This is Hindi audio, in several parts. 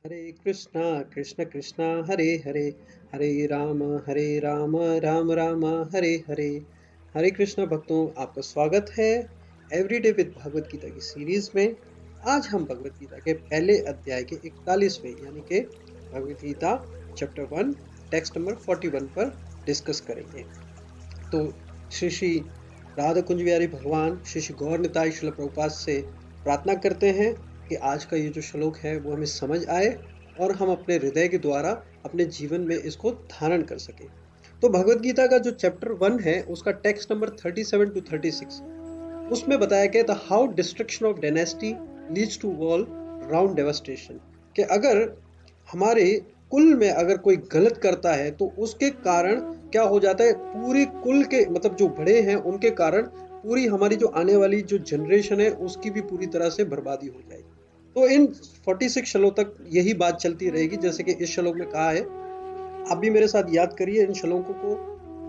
हरे कृष्णा कृष्ण कृष्णा हरे हरे, हरे राम राम राम हरे हरे। हरे कृष्णा भक्तों, आपका स्वागत है एवरीडे विद भगवत गीता की सीरीज में। आज हम भगवत गीता के पहले अध्याय के 41वें यानी कि Bhagavad Gita chapter 1 text number 41 पर डिस्कस करेंगे। तो श्री श्री राधा कुंज बिहारी भगवान श्री श्री गौर निताई श्रील प्रभुपाद से प्रार्थना करते हैं कि आज का ये जो श्लोक है वो हमें समझ आए और हम अपने हृदय के द्वारा अपने जीवन में इसको धारण कर सकें। तो भगवत गीता का जो चैप्टर 1 है उसका टेक्स्ट नंबर 37 टू 36, उसमें बताया गया था how destruction of dynasty leads to all round devastation. कि अगर हमारे कुल में अगर कोई गलत करता है तो उसके कारण क्या हो जाता है, पूरी कुल के मतलब जो बड़े हैं उनके कारण पूरी हमारी जो आने वाली जो जनरेशन है उसकी भी पूरी तरह से बर्बादी हो जाएगी। तो इन 46 श्लोक तक यही बात चलती रहेगी। जैसे कि इस श्लोक में कहा है, आप भी मेरे साथ याद करिए, इन श्लोकों को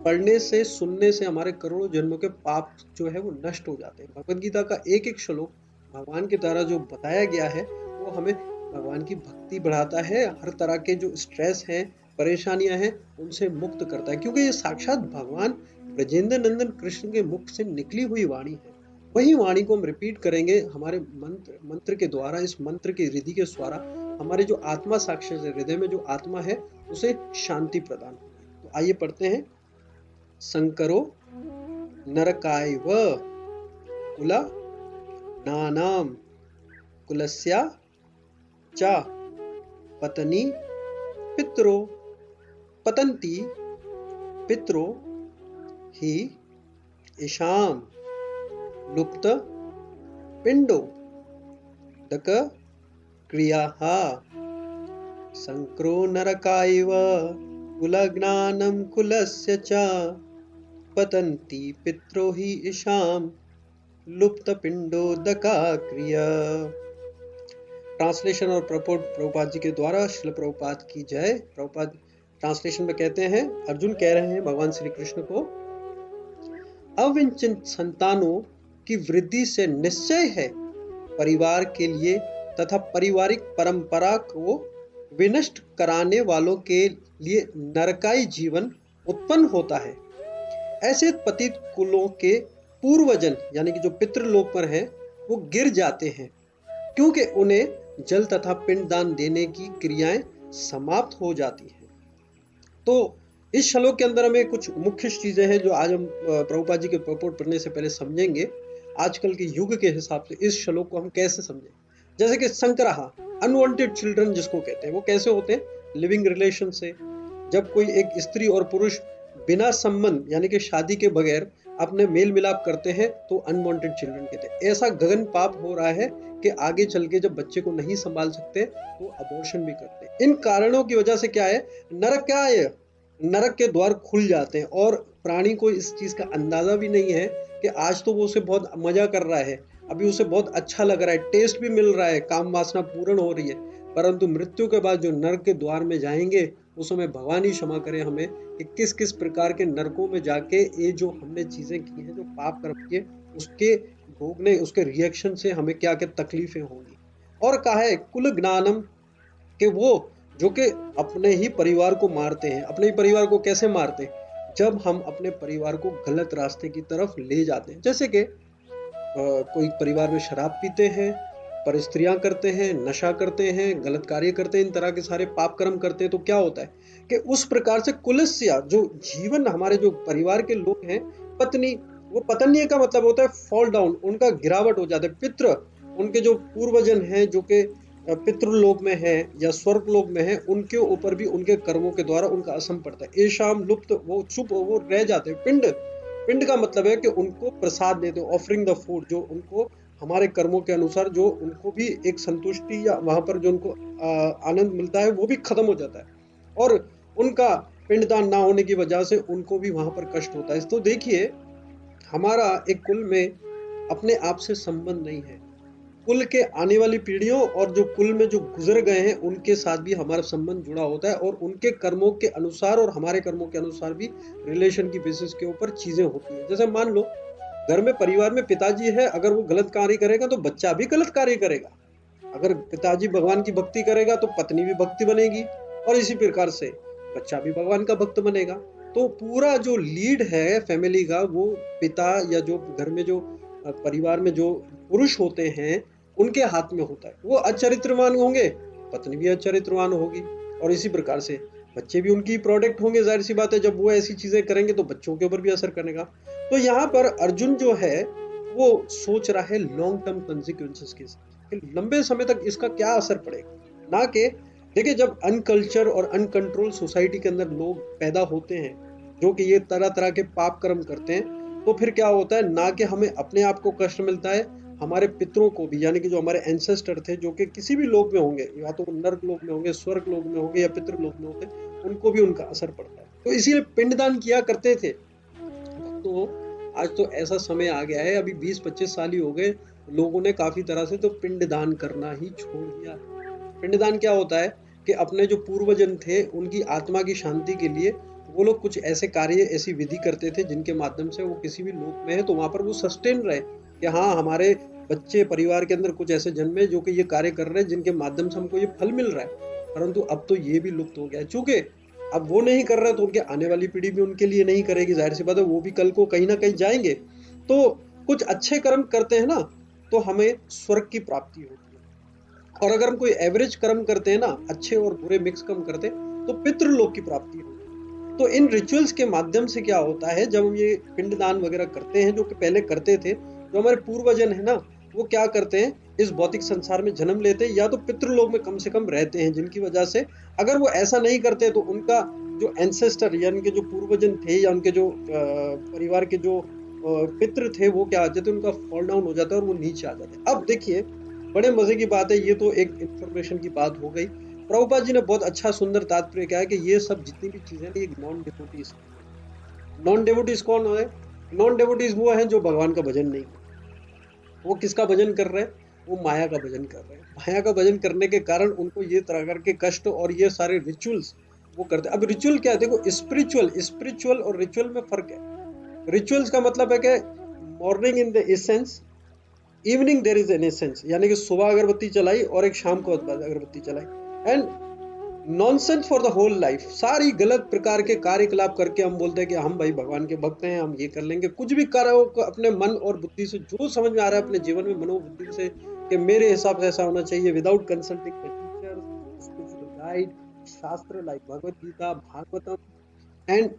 पढ़ने से सुनने से हमारे करोड़ों जन्मों के पाप जो है वो नष्ट हो जाते हैं। भगवत गीता का एक एक श्लोक भगवान के द्वारा जो बताया गया है वो हमें भगवान की भक्ति बढ़ाता है, हर तरह के जो स्ट्रेस हैं, परेशानियां हैं, उनसे मुक्त करता है, क्योंकि ये साक्षात भगवान ब्रजेंद्र नंदन कृष्ण के मुख से निकली हुई वाणी है। वही वाणी को हम रिपीट करेंगे हमारे मंत्र मंत्र के द्वारा। इस मंत्र की रिधि के द्वारा हमारे जो आत्मा साक्षी हृदय में जो आत्मा है उसे शांति प्रदान होगी। तो आइए पढ़ते हैं। संकरो नरकायव कुल नानाम कुलस्या च पतनी पितरो पतंती पितरो ही ईशाम लुप्त पिंडो दक क्रियाः संक्रो नरकायव कुलज्ञानं कुलस्य च पतन्ति पित्रो हि ईशाम लुप्त पिंडोदका क्रिया। ट्रांसलेशन और प्रपोर्ट प्रभुपाद जी के द्वारा। श्रील प्रभुपाद की जय। प्रभुपाद ट्रांसलेशन में कहते हैं, अर्जुन कह रहे हैं भगवान श्री कृष्ण को, अविंचित संतानों की वृद्धि से निश्चय है परिवार के लिए तथा पारिवारिक परंपरा को विनष्ट कराने वालों के लिए नरकाई जीवन उत्पन्न होता है। ऐसे पतित कुलों के पूर्वजन यानी कि जो पितृलोक पर हैं वो गिर जाते हैं, क्योंकि उन्हें जल तथा पिंडदान देने की क्रियाएं समाप्त हो जाती हैं। तो इस श्लोक के अंदर हमें कुछ मुख्य चीजें हैं जो आज हम प्रभुपाद जी के प्रपोर्ट पढ़ने से पहले समझेंगे। आजकल के युग के हिसाब से इस श्लोक को हम कैसे समझें। जैसे कि संकरहा, अनवांटेड चिल्ड्रन जिसको कहते हैं, वो कैसे होते हैं, लिविंग रिलेशन से। जब कोई एक स्त्री और पुरुष बिना संबंध यानी कि शादी के बगैर अपने मेल मिलाप करते हैं तो अनवांटेड चिल्ड्रन कहते हैं। ऐसा गगन पाप हो रहा है कि आगे चल के जब बच्चे को नहीं संभाल सकते तो अबॉर्शन भी करते हैं। इन कारणों की वजह से क्या है, नरक के द्वार खुल जाते हैं और प्राणी को इस चीज का अंदाजा भी नहीं है कि आज तो वो उसे बहुत मजा कर रहा है, अभी उसे बहुत अच्छा लग रहा है, टेस्ट भी मिल रहा है, काम वासना पूर्ण हो रही है, परंतु मृत्यु के बाद जो नरक के द्वार में जाएंगे उस समय भगवान ही क्षमा करे हमें कि किस किस प्रकार के नरकों में जाके ये जो हमने चीजें की हैं, जो पाप कर्म किए, उसके भोगने, उसके रिएक्शन से हमें क्या क्या तकलीफें होंगी। और कहा है कुल ज्ञानम, कि वो जो कि अपने ही परिवार को मारते हैं। अपने ही परिवार को कैसे मारते हैं, जब हम अपने परिवार को गलत रास्ते की तरफ ले जाते हैं। जैसे कि कोई परिवार में शराब पीते हैं, पर स्त्रियां करते हैं, नशा करते हैं, गलत कार्य करते हैं, इन तरह के सारे पाप कर्म करते हैं, तो क्या होता है कि उस प्रकार से कुलस्या जो जीवन हमारे जो परिवार के लोग हैं, पत्नी, वो पत्नी का मतलब होता है फॉल डाउन, उनका गिरावट हो जाता है। पितृ, उनके जो पूर्वजन हैं जो कि पितृलोक में है या स्वर्ग लोक में है, उनके ऊपर भी उनके कर्मों के द्वारा उनका असर पड़ता है। येषाम लुप्त, वो चुप वो रह जाते हैं। पिंड, पिंड का मतलब है कि उनको प्रसाद देते हो, ऑफरिंग द फूड, जो उनको हमारे कर्मों के अनुसार जो उनको भी एक संतुष्टि या वहां पर जो उनको आनंद मिलता है वो भी खत्म हो जाता है, और उनका पिंडदान ना होने की वजह से उनको भी वहां पर कष्ट होता है। तो देखिए, हमारा एक कुल में अपने आप से संबंध नहीं है, कुल के आने वाली पीढ़ियों और जो कुल में जो गुजर गए हैं उनके साथ भी हमारा संबंध जुड़ा होता है, और उनके कर्मों के अनुसार और हमारे कर्मों के अनुसार भी रिलेशन की बेसिस के ऊपर चीजें होती है। जैसे मान लो घर में परिवार में पिताजी है, अगर वो गलत कार्य करेगा तो बच्चा भी गलत कार्य करेगा। अगर पिताजी भगवान की भक्ति करेगा तो पत्नी भी भक्ति बनेगी, और इसी प्रकार से बच्चा भी भगवान का भक्त बनेगा। तो पूरा जो लीड है फैमिली का, वो पिता या जो घर में जो परिवार में जो पुरुष होते हैं उनके हाथ में होता है। वो अचरित्रवान होंगे, पत्नी भी अचरित्रवान होगी, और इसी प्रकार से बच्चे भी उनकी प्रोडक्ट होंगे। जाहिर सी बात है, जब वो ऐसी चीजें करेंगे तो बच्चों के ऊपर भी असर करेगा। तो यहाँ पर अर्जुन जो है वो सोच रहा है लॉन्ग टर्म कंसिक्वेंसेस के साथ, कि लंबे समय तक इसका क्या असर पड़ेगा। ना कि देखिए, जब अनकल्चर और अनकंट्रोल सोसाइटी के अंदर लोग पैदा होते हैं जो कि ये तरह तरह के पाप कर्म करते हैं, तो फिर क्या होता है, ना कि हमें अपने आप को कष्ट मिलता है, हमारे पितरों को भी, यानी कि जो हमारे एंसेस्टर थे जो कि किसी भी लोक में होंगे, या तो नर्क लोक में होंगे, स्वर्ग लोक में होंगे, या पितृ लोक में होंगे, उनको भी उनका असर पड़ता है। तो इसीलिए पिंडदान किया करते थे। तो आज तो ऐसा समय आ गया है, अभी 20-25 साल ही हो गए, लोगों ने काफी तरह से तो पिंडदान करना ही छोड़ दिया। पिंडदान क्या होता है कि अपने जो पूर्वजन थे उनकी आत्मा की शांति के लिए वो लोग कुछ ऐसे कार्य, ऐसी विधि करते थे जिनके माध्यम से वो किसी भी लोक में है तो वहां पर वो सस्टेन रहे, कि हाँ हमारे बच्चे परिवार के अंदर कुछ ऐसे जन्मे जो कि ये कार्य कर रहे हैं जिनके माध्यम से हमको ये फल मिल रहा है। परंतु अब तो ये भी लुप्त हो गया है, चूंकि अब वो नहीं कर रहे तो उनके आने वाली पीढ़ी भी उनके लिए नहीं करेगी। जाहिर सी बात है, वो भी कल को कहीं ना कहीं जाएंगे। तो कुछ अच्छे कर्म करते हैं ना, तो हमें स्वर्ग की प्राप्ति होती है, और अगर हम कोई एवरेज कर्म करते हैं ना, अच्छे और बुरे मिक्स कर्म करते हैं, तो पितृलोक की प्राप्ति होती है। तो इन रिचुअल्स के माध्यम से क्या होता है, जब हम ये पिंडदान वगैरह करते हैं जो कि पहले करते थे, जो हमारे पूर्वजन है ना, वो क्या करते हैं, इस भौतिक संसार में जन्म लेते हैं या तो पितृलोक में कम से कम रहते हैं, जिनकी वजह से अगर वो ऐसा नहीं करते तो उनका जो एंसेस्टर यानी कि जो पूर्वजन थे, या उनके जो परिवार के जो पितृ थे, वो क्या आ जाते, उनका फॉल डाउन हो जाता है और वो नीचे आ जाते हैं। अब देखिए, बड़े मजे की बात है, ये तो एक इंफॉर्मेशन की बात हो गई। प्रभुपाद जी ने बहुत अच्छा सुंदर तात्पर्य किया है कि ये सब जितनी भी चीजें हैं, ये नॉन डिवोटीज। नॉन डिवोटीज कौन है? नॉन डिवोटीज वो हैं जो भगवान का भजन नहीं करते। वो किसका भजन कर रहे हैं? वो माया का भजन कर रहे हैं। माया का भजन करने के कारण उनको ये तरह के कष्ट और ये सारे रिचुअल्स वो करते हैं। अब रिचुअल क्या है, देखो, स्पिरिचुअल स्पिरिचुअल और रिचुअल में फर्क है। रिचुअल्स का मतलब है कि morning in the essence, evening there is an essence, यानी कि सुबह अगरबत्ती चलाई और एक शाम को अगरबत्ती चलाई। And nonsense for the whole life, सारी गलत प्रकार के कार्यकलाप करके हम बोलते हैं कि हम भाई भगवान के भक्त हैं, हम ये कर लेंगे। कुछ भी करो अपने मन और बुद्धि से, जो समझ में आ रहा है अपने जीवन में मनोबुद्धि से कि मेरे हिसाब से ऐसा होना चाहिए, without consulting teacher, spiritual guide, shastra like Bhagavad Gita, Bhagavatam, and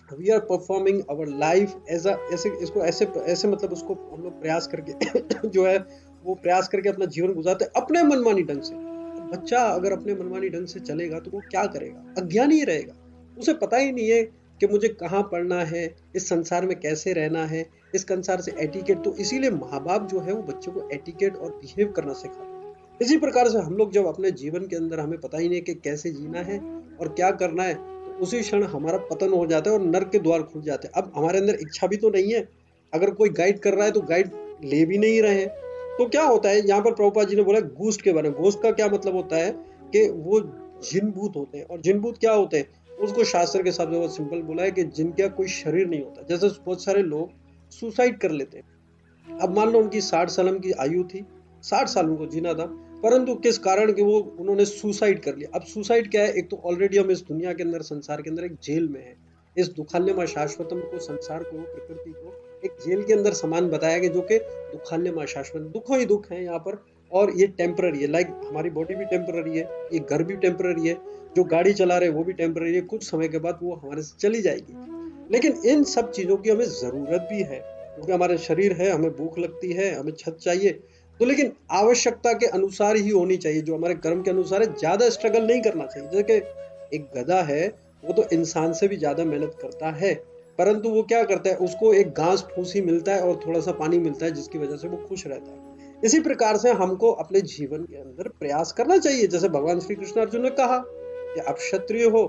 we are performing our life as a, ऐसे इसको ऐसे ऐसे मतलब उसको हम लोग प्रयास करके जो है वो प्रयास करके अपना जीवन गुजारते हैं अपने मनमानी ढंग से। बच्चा अगर अपने मनमानी ढंग से चलेगा तो वो क्या करेगा? अज्ञानी ही रहेगा। उसे पता ही नहीं है कि मुझे कहाँ पढ़ना है, इस संसार में कैसे रहना है, इस संसार से एटिकेट। तो इसीलिए माँ बाप जो है वो बच्चों को एटिकेट और बिहेव करना सिखाते हैं। इसी प्रकार से हम लोग जब अपने जीवन के अंदर हमें पता ही नहीं कि कैसे जीना है और क्या करना है, तो उसी क्षण हमारा पतन हो जाता है और नर्क के द्वार खुल जाते हैं। अब हमारे अंदर इच्छा भी तो नहीं है, अगर कोई गाइड कर रहा है तो गाइड ले भी नहीं रहे हैं। तो क्या होता है, यहाँ पर प्रभुपाद जी ने बोला घोस्ट के बारे में। घोस्ट का क्या मतलब होता है कि वो जिन भूत होते हैं। और जिन भूत क्या होते हैं, उसको शास्त्र के हिसाब से बहुत सिंपल बोला है कि जिनका कोई शरीर नहीं होता। जैसे बहुत सारे लोग सुसाइड कर लेते हैं। अब मान लो उनकी 60 साल की आयु थी, 60 साल उनको जीना था, परंतु किस कारण कि वो उन्होंने सुसाइड कर लिया। अब सुसाइड क्या है, एक तो ऑलरेडी हम इस दुनिया के अंदर, संसार के अंदर एक जेल में है। इस दुखान्यमा शाश्वतम को, संसार को, प्रकृति को एक जेल के अंदर समान बताया गया, जो कि दुखान्यमा शाश्वत, दुखों ही दुख है यहाँ पर। और ये टेम्पररी है, लाइक हमारी बॉडी भी टेम्पररी है, ये घर भी टेम्पररी है, जो गाड़ी चला रहे हैं वो भी टेम्पररी है, कुछ समय के बाद वो हमारे से चली जाएगी। लेकिन इन सब चीजों की हमें जरूरत भी है, क्योंकि हमारे शरीर है, हमें भूख लगती है, हमें छत चाहिए। तो लेकिन आवश्यकता के अनुसार ही होनी चाहिए, जो हमारे कर्म के अनुसार है। ज्यादा स्ट्रगल नहीं करना चाहिए। जैसे कि एक गधा है, वो तो इंसान से भी ज्यादा मेहनत करता है, परंतु वो क्या करता है, उसको एक घास फूस ही मिलता है और थोड़ा सा पानी मिलता है, जिसकी वजह से वो खुश रहता है। इसी प्रकार से हमको अपने जीवन के अंदर प्रयास करना चाहिए। जैसे भगवान श्री कृष्ण अर्जुन ने कहा कि आप क्षत्रिय हो,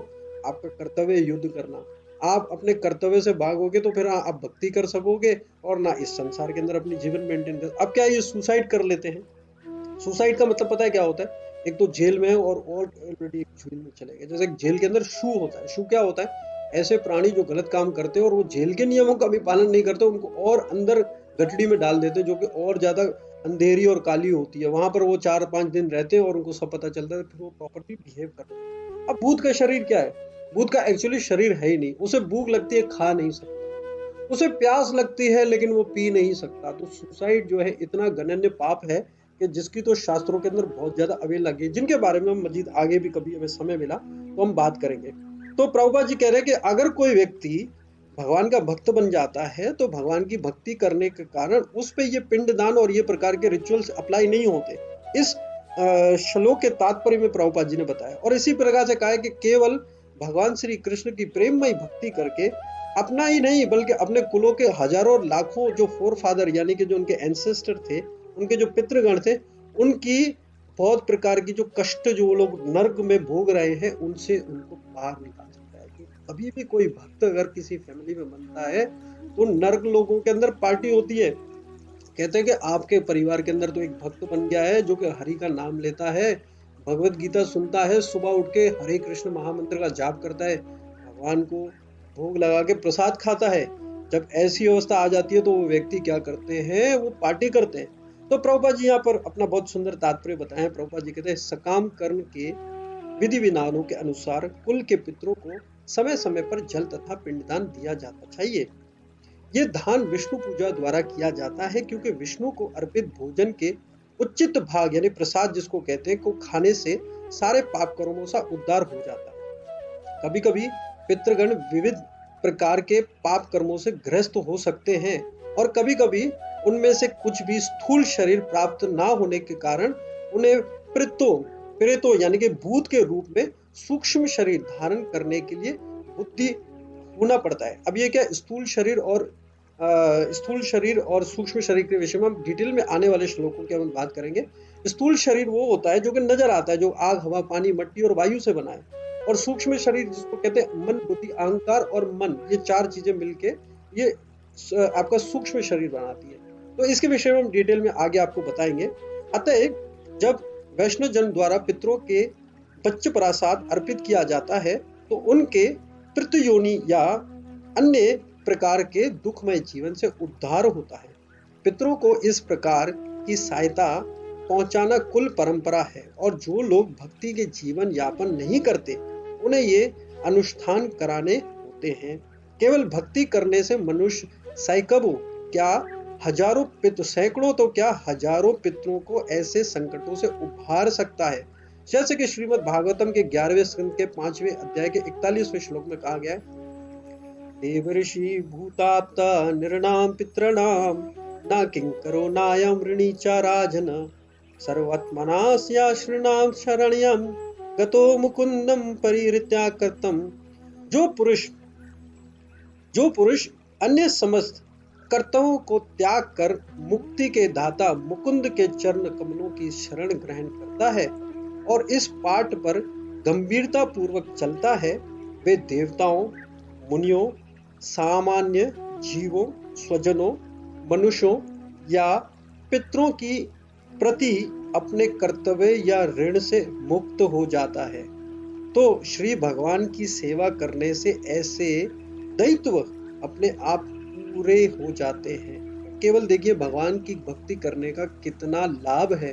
आपका कर्तव्य युद्ध करना। आप अपने कर्तव्य से भागोगे तो फिर आप भक्ति कर सकोगे और ना इस संसार के अंदर अपनी जीवन मेंटेन कर। अब क्या ये सुसाइड कर लेते हैं? सुसाइड का मतलब पता है क्या होता है? एक तो जेल में है और ऑलरेडी जेल में चले गए। जैसे जेल के अंदर शू होता है। शू क्या होता है? ऐसे प्राणी जो गलत काम करते हैं और वो जेल के नियमों का भी पालन नहीं करते, उनको और अंदर गठड़ी में डाल देते, जो कि और ज्यादा अंधेरी और काली होती है, वहां पर वो 4-5 दिन रहते हैं और उनको सब पता चलता है, फिर वो प्रॉपर्ली बिहेव करते हैं। अब भूत का शरीर क्या है? भूत का एक्चुअली शरीर है ही नहीं, उसे भूख लगती है, खा नहीं सकता, उसे प्यास लगती है लेकिन वो पी नहीं सकता। तो सुसाइड जो है इतना गणन्य पाप है कि जिसकी तो शास्त्रों के अंदर बहुत ज्यादा अवेल लगी है, जिनके बारे में हम मजीद आगे भी कभी हमें समय मिला तो हम बात करेंगे। तो प्रभुपाद जी कह रहे हैं कि अगर कोई व्यक्ति भगवान का भक्त बन जाता है तो भगवान की भक्ति करने के कारण उस पे ये पिंडदान और ये प्रकार के रिचुअल्स अप्लाई नहीं होते। इस श्लोक के तात्पर्य में प्रभुपाद जी ने बताया, और इसी प्रकार से कहा है कि केवल भगवान श्री कृष्ण की प्रेममय भक्ति करके अपना ही नहीं बल्कि अपने कुलों के हजारों लाखों जो फोर फादर यानी कि जो उनके एंसेस्टर थे, उनके जो पितृगण थे, उनकी बहुत प्रकार की जो कष्ट जो वो लोग नर्क में भोग रहे हैं उनसे उनको बाहर निकाल सकता है। कि कभी भी कोई भक्त अगर किसी फैमिली में बनता है तो नर्क लोगों के अंदर पार्टी होती है। कहते हैं कि आपके परिवार के अंदर तो एक भक्त बन गया है जो कि हरि का नाम लेता है, भगवत गीता सुनता है, सुबह उठ के हरे कृष्ण महामंत्र का जाप करता है, भगवान को भोग लगा के प्रसाद खाता है। जब ऐसी अवस्था आ जाती है तो वो व्यक्ति क्या करते हैं, वो पार्टी करते हैं। तो प्रभुपाद जी यहाँ पर अपना बहुत सुंदर तात्पर्य बताएं। प्रभुपाद जी कहते हैं सकाम कर्म के विधि विधानों के अनुसार कुल के पितरों को समय समय पर जल तथा पिंडदान दिया जाता चाहिए। ये दान विष्णु पूजा द्वारा किया जाता है क्योंकि विष्णु को अर्पित भोजन के उचित भाग यानी प्रसाद जिसको कहते हैं को खाने से सारे पाप कर्मों से उद्धार हो जाता है। कभी कभी पितृगण विविध प्रकार के पाप कर्मों से ग्रस्त हो सकते हैं और कभी कभी उनमें से कुछ भी स्थूल शरीर प्राप्त ना होने के कारण उन्हें प्रेतों प्रेतों यानी कि भूत के रूप में सूक्ष्म शरीर धारण करने के लिए बुद्धि होना पड़ता है। अब ये क्या स्थूल शरीर और सूक्ष्म शरीर के विषय में हम डिटेल में आने वाले श्लोकों की हम बात करेंगे। स्थूल शरीर वो होता है जो कि नजर आता है, जो आग हवा पानी मिट्टी और वायु से बना है, और सूक्ष्म शरीर जिसको कहते हैं मन बुद्धि अहंकार और मन, ये चार चीजें मिलके ये आपका सूक्ष्म शरीर बनाती है। तो इसके विषय में हम डिटेल में आगे आपको बताएंगे। अतः जब वैष्णव जन द्वारा पितरों के बच्चे प्रसाद अर्पित किया जाता है तो उनके पितृयोनि या अन्य प्रकार के दुखमय जीवन से उद्धार होता है। पितरों को इस प्रकार की सहायता पहुंचाना कुल परंपरा है और जो लोग भक्ति के जीवन यापन नहीं करते उन्हें ये अनुष्ठान कराने होते हैं। केवल भक्ति करने से मनुष्य सैकड़ों तो क्या हजारों पितरों को ऐसे संकटों से उभार सकता है। जैसे कि श्रीमद् भागवतम के 11वें स्कंद के 5वें अध्याय के 41वें श्लोक में कहा गया है, देवर्षि भूताप्ता नृणां पितॄणां न किंकरो नायं ऋणी च राजन सर्वात्मनास्याश्रणां शरण्यं गतो मुकुंदं परिहृत्याकृतं। जो पुरुष जो पुरुष अन्य समस्त कर्तव्यों को त्याग कर मुक्ति के दाता मुकुंद के चरण कमलों की शरण ग्रहण करता है और इस पाठ पर गंभीरता पूर्वक चलता है, वे देवताओं मुनियों सामान्य जीवों स्वजनों मनुष्यों या पितरों की प्रति अपने कर्तव्य या ऋण से मुक्त हो जाता है। तो श्री भगवान की सेवा करने से ऐसे दैत्य अपने आप पूरे हो जाते हैं। केवल देखिए भगवान की भक्ति करने का कितना लाभ है।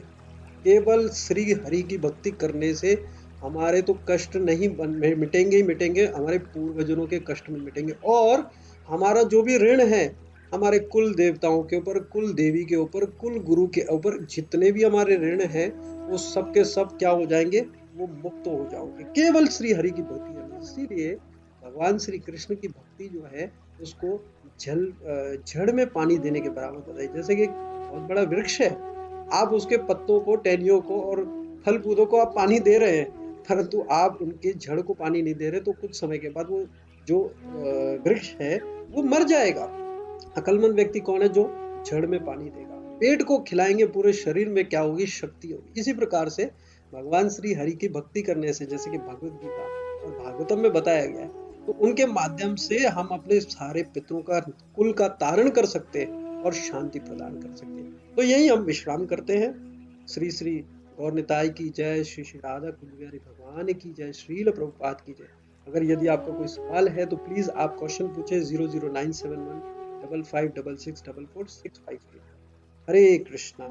केवल श्री हरि की भक्ति करने से हमारे तो कष्ट नहीं मिटेंगे ही मिटेंगे, हमारे पूर्वजों के कष्ट में मिटेंगे, और हमारा जो भी ऋण है हमारे कुल देवताओं के ऊपर, कुल देवी के ऊपर, कुल गुरु के ऊपर जितने भी हमारे ऋण हैं वो सब के सब क्या हो जाएंगे, वो मुक्त हो जाओगे केवल श्री हरि की भक्ति करने। इसीलिए भगवान श्री कृष्ण की भक्ति जो है उसको जड़ में पानी देने के बराबर बताई। जैसे कि एक बहुत बड़ा वृक्ष है, आप उसके पत्तों को, टहनियों को और फल फूलों को आप पानी दे रहे हैं, परंतु आप उनके जड़ को पानी नहीं दे रहे, तो कुछ समय के बाद वो जो वृक्ष है वो मर जाएगा। अक्लमंद व्यक्ति कौन है? जो जड़ में पानी देगा। पेट को खिलाएंगे, पूरे शरीर में क्या होगी, शक्ति होगी। इसी प्रकार से भगवान श्री हरि की भक्ति करने से, जैसे कि भगवत गीता और भागवतम में बताया गया है, तो उनके माध्यम से हम अपने सारे पितरों का कुल का तारण कर सकते हैं और शांति प्रदान कर सकते हैं। तो यही हम विश्राम करते हैं। श्री श्री गौर निताई की जय, श्री श्री राधा कुंज बिहारी भगवान की जय, श्रील प्रभुपाद की जय। अगर यदि आपका कोई सवाल है तो प्लीज आप क्वेश्चन पूछे 00971 5566444658। हरे कृष्णा।